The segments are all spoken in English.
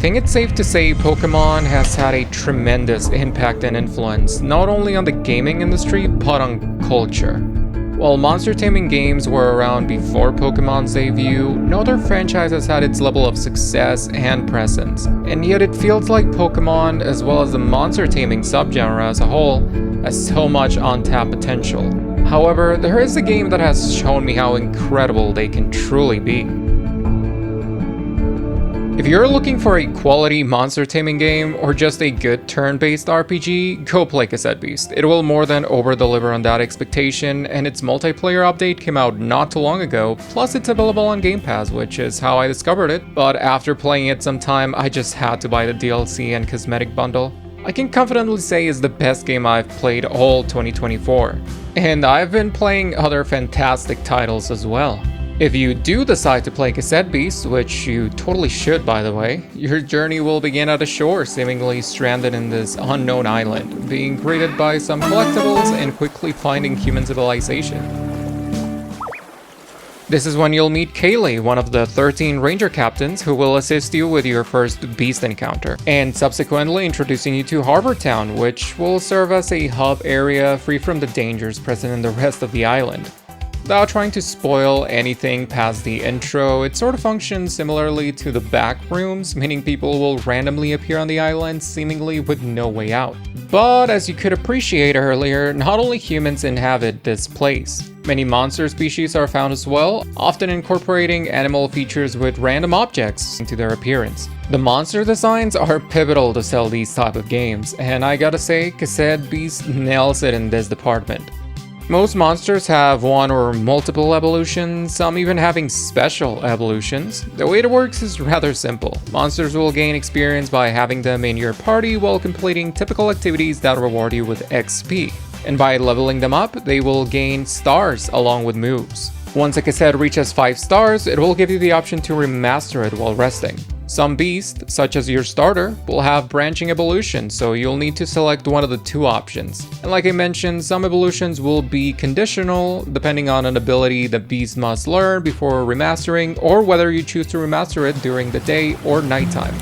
think it's safe to say Pokemon has had a tremendous impact and influence, not only on the gaming industry, but on culture. While monster taming games were around before Pokemon's debut, no other franchise has had its level of success and presence. And yet it feels like Pokemon, as well as the monster taming subgenre as a whole, has so much untapped potential. However, there is a game that has shown me how incredible they can truly be. If you're looking for a quality monster taming game or just a good turn-based RPG, go play Cassette Beasts. It will more than over-deliver on that expectation, and its multiplayer update came out not too long ago, plus it's available on Game Pass, which is how I discovered it. But after playing it some time, I just had to buy the DLC and cosmetic bundle. I can confidently say it's the best game I've played all 2024. And I've been playing other fantastic titles as well. If you do decide to play Cassette Beasts, which you totally should by the way, your journey will begin at a shore seemingly stranded in this unknown island, being greeted by some collectibles and quickly finding human civilization. This is when you'll meet Kaylee, one of the 13 ranger captains who will assist you with your first beast encounter, and subsequently introducing you to Harbor Town, which will serve as a hub area free from the dangers present in the rest of the island. Without trying to spoil anything past the intro, it sort of functions similarly to the back rooms, meaning people will randomly appear on the island seemingly with no way out. But as you could appreciate earlier, not only humans inhabit this place. Many monster species are found as well, often incorporating animal features with random objects into their appearance. The monster designs are pivotal to sell these type of games, and I gotta say, Cassette Beasts nails it in this department. Most monsters have one or multiple evolutions, some even having special evolutions. The way it works is rather simple. Monsters will gain experience by having them in your party while completing typical activities that reward you with XP. And by leveling them up, they will gain stars along with moves. Once a cassette reaches 5 stars, it will give you the option to remaster it while resting. Some beasts, such as your starter, will have branching evolutions, so you'll need to select one of the 2 options. And like I mentioned, some evolutions will be conditional, depending on an ability the beast must learn before remastering, or whether you choose to remaster it during the day or nighttime.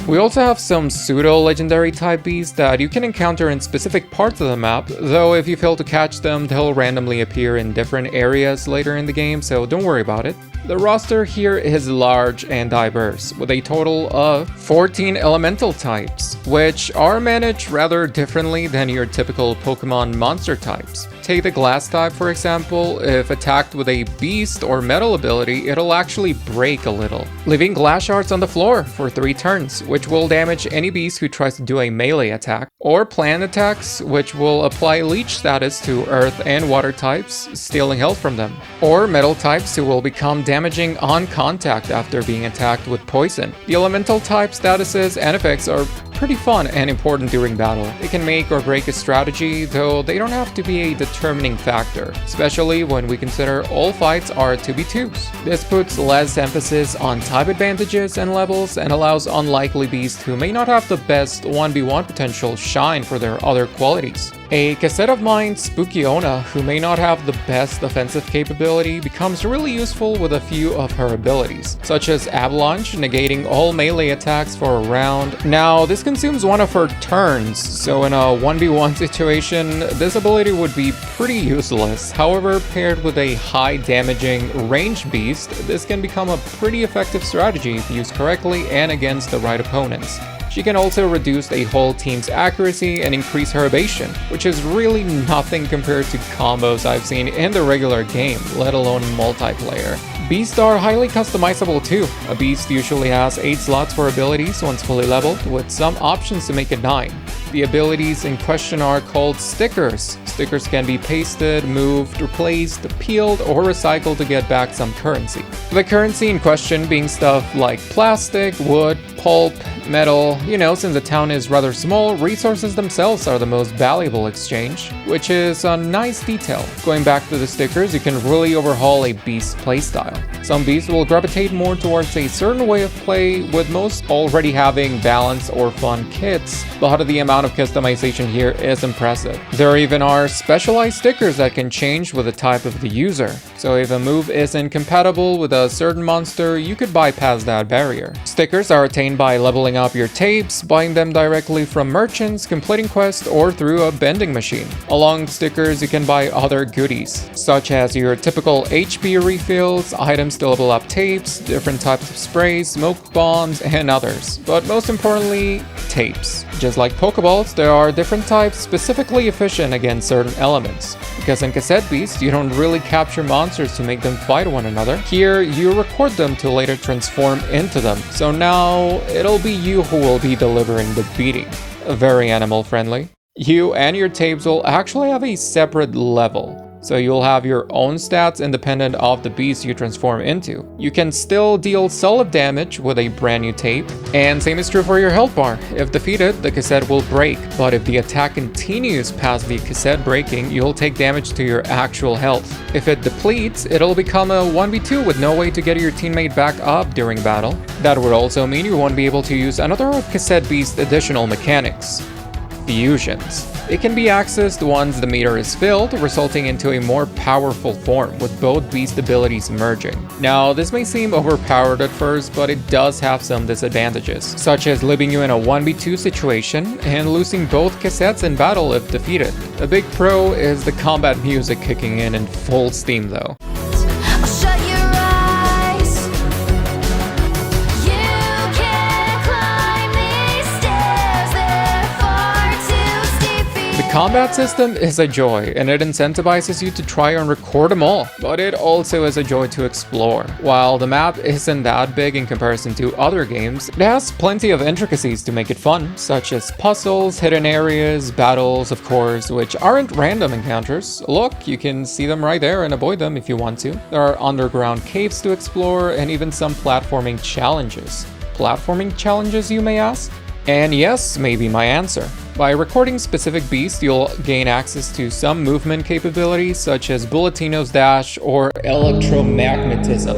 We also have some pseudo-legendary type beasts that you can encounter in specific parts of the map, though if you fail to catch them, they'll randomly appear in different areas later in the game, so don't worry about it. The roster here is large and diverse, with a total of 14 elemental types, which are managed rather differently than your typical Pokemon monster types. Take the glass type for example. If attacked with a beast or metal ability, it'll actually break a little, leaving glass shards on the floor for 3 turns, which will damage any beast who tries to do a melee attack, or plant attacks, which will apply leech status to earth and water types, stealing health from them, or metal types who will become damaging on contact after being attacked with poison. The elemental type statuses and effects are pretty fun and important during battle. They can make or break a strategy, though they don't have to be a determining factor, especially when we consider all fights are 2v2s. This puts less emphasis on type advantages and levels and allows unlikely beasts who may not have the best 1v1 potential shine for their other qualities. A cassette of mine, Spookyona, who may not have the best offensive capability, becomes really useful with a few of her abilities, such as Avalanche, negating all melee attacks for a round. Now, this consumes one of her turns, so in a 1v1 situation, this ability would be pretty useless. However, paired with a high damaging ranged beast, this can become a pretty effective strategy if used correctly and against the right opponents. She can also reduce a whole team's accuracy and increase her evasion, which is really nothing compared to combos I've seen in the regular game, let alone multiplayer. Beasts are highly customizable too. A beast usually has 8 slots for abilities once fully leveled, with some options to make it 9. The abilities in question are called stickers. Stickers can be pasted, moved, replaced, peeled, or recycled to get back some currency. The currency in question being stuff like plastic, wood, pulp, metal. Since the town is rather small, resources themselves are the most valuable exchange, which is a nice detail. Going back to the stickers, you can really overhaul a beast's playstyle. Some beasts will gravitate more towards a certain way of play, with most already having balance or fun kits, but the amount amount of customization here is impressive. There even are specialized stickers that can change with the type of the user. So if a move isn't compatible with a certain monster, you could bypass that barrier. Stickers are attained by leveling up your tapes, buying them directly from merchants, completing quests, or through a vending machine. Along with stickers, you can buy other goodies, such as your typical HP refills, items to level up tapes, different types of sprays, smoke bombs, and others. But most importantly, tapes. Just like Pokeballs, there are different types specifically efficient against certain elements. Because in Cassette Beasts, you don't really capture monsters to make them fight one another. Here, you record them to later transform into them. So now, it'll be you who will be delivering the beating. Very animal friendly. You and your tapes will actually have a separate level. So you'll have your own stats independent of the beast you transform into. You can still deal solid damage with a brand new tape, and same is true for your health bar. If defeated, the cassette will break, but if the attack continues past the cassette breaking, you'll take damage to your actual health. If it depletes, it'll become a 1v2 with no way to get your teammate back up during battle. That would also mean you won't be able to use another of Cassette Beast's additional mechanics: fusions. It can be accessed once the meter is filled, resulting into a more powerful form, with both beast abilities merging. Now, this may seem overpowered at first, but it does have some disadvantages, such as leaving you in a 1v2 situation and losing both cassettes in battle if defeated. A big pro is the combat music kicking in full steam though. The combat system is a joy, and it incentivizes you to try and record them all, but it also is a joy to explore. While the map isn't that big in comparison to other games, it has plenty of intricacies to make it fun, such as puzzles, hidden areas, battles, of course, which aren't random encounters. Look, you can see them right there and avoid them if you want to. There are underground caves to explore, and even some platforming challenges. Platforming challenges, you may ask? And yes may be my answer. By recording specific beasts, you'll gain access to some movement capabilities such as Bulletino's dash or electromagnetism.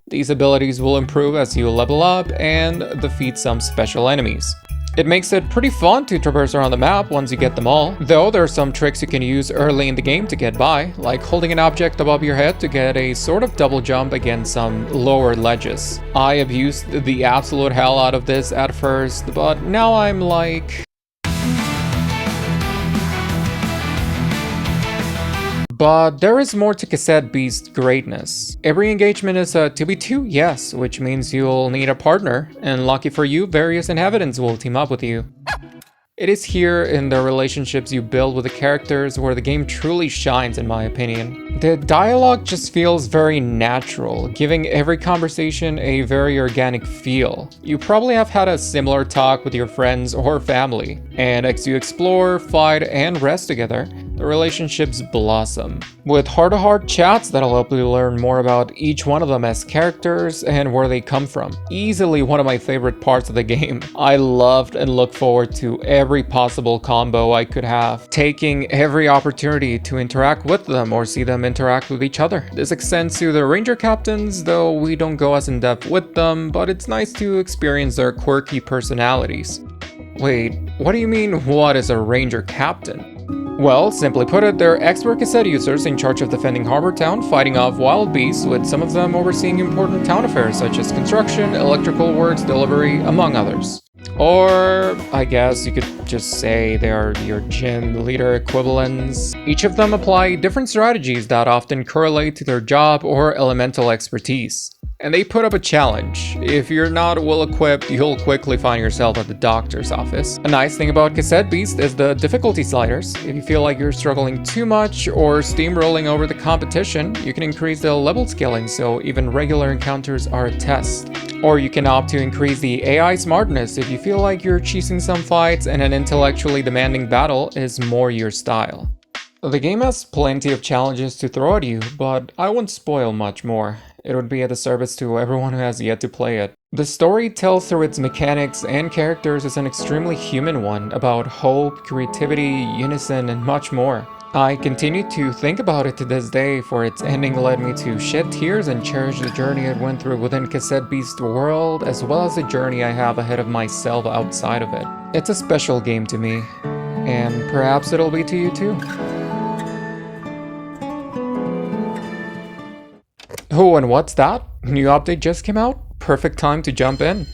These abilities will improve as you level up and defeat some special enemies. It makes it pretty fun to traverse around the map once you get them all, though there are some tricks you can use early in the game to get by, like holding an object above your head to get a sort of double jump against some lower ledges. I abused the absolute hell out of this at first, but now I'm like... But there is more to Cassette Beast's greatness. Every engagement is a 2v2, yes, which means you'll need a partner, and lucky for you, various inhabitants will team up with you. It is here in the relationships you build with the characters where the game truly shines, in my opinion. The dialogue just feels very natural, giving every conversation a very organic feel. You probably have had a similar talk with your friends or family, and as you explore, fight, and rest together, the relationships blossom. With heart-to-heart chats that'll help you learn more about each one of them as characters and where they come from. Easily one of my favorite parts of the game. I loved and look forward to every possible combo I could have, taking every opportunity to interact with them or see them interact with each other. This extends to the ranger captains, though we don't go as in-depth with them, but it's nice to experience their quirky personalities. Wait, what do you mean, what is a ranger captain? Well, simply put it, they're expert cassette users in charge of defending Harbor Town, fighting off wild beasts, with some of them overseeing important town affairs such as construction, electrical works, delivery, among others. Or, I guess you could just say they are your gym leader equivalents. Each of them apply different strategies that often correlate to their job or elemental expertise. And they put up a challenge. If you're not well equipped, you'll quickly find yourself at the doctor's office. A nice thing about Cassette Beast is the difficulty sliders. If you feel like you're struggling too much or steamrolling over the competition, you can increase the level scaling so even regular encounters are a test. Or you can opt to increase the AI smartness if you feel like you're cheesing some fights and an intellectually demanding battle is more your style. The game has plenty of challenges to throw at you, but I won't spoil much more. It would be a disservice to everyone who has yet to play it. The story tells through its mechanics and characters is an extremely human one about hope, creativity, unison, and much more. I continue to think about it to this day, for its ending led me to shed tears and cherish the journey I went through within Cassette Beasts world, as well as the journey I have ahead of myself outside of it. It's a special game to me, and perhaps it'll be to you too. Oh, and what's that? New update just came out? Perfect time to jump in.